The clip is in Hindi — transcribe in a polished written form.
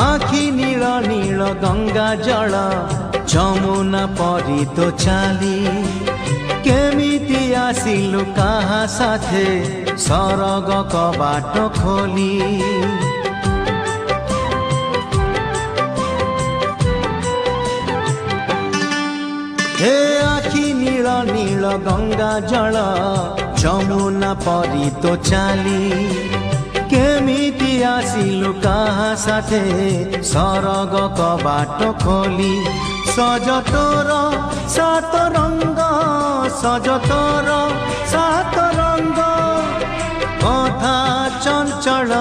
आखि नील नील गंगा जल जमुना परी तो चाली केमिति आसिलु कहा साथे सरग कबाट खोली हे आखि नील नील गंगा जल जमुना परी तो चाली केमिति आसिलु कहा साथे सरग कबाट खोली सज तोर सात रंग सज तोर सात रंग कथा चंचल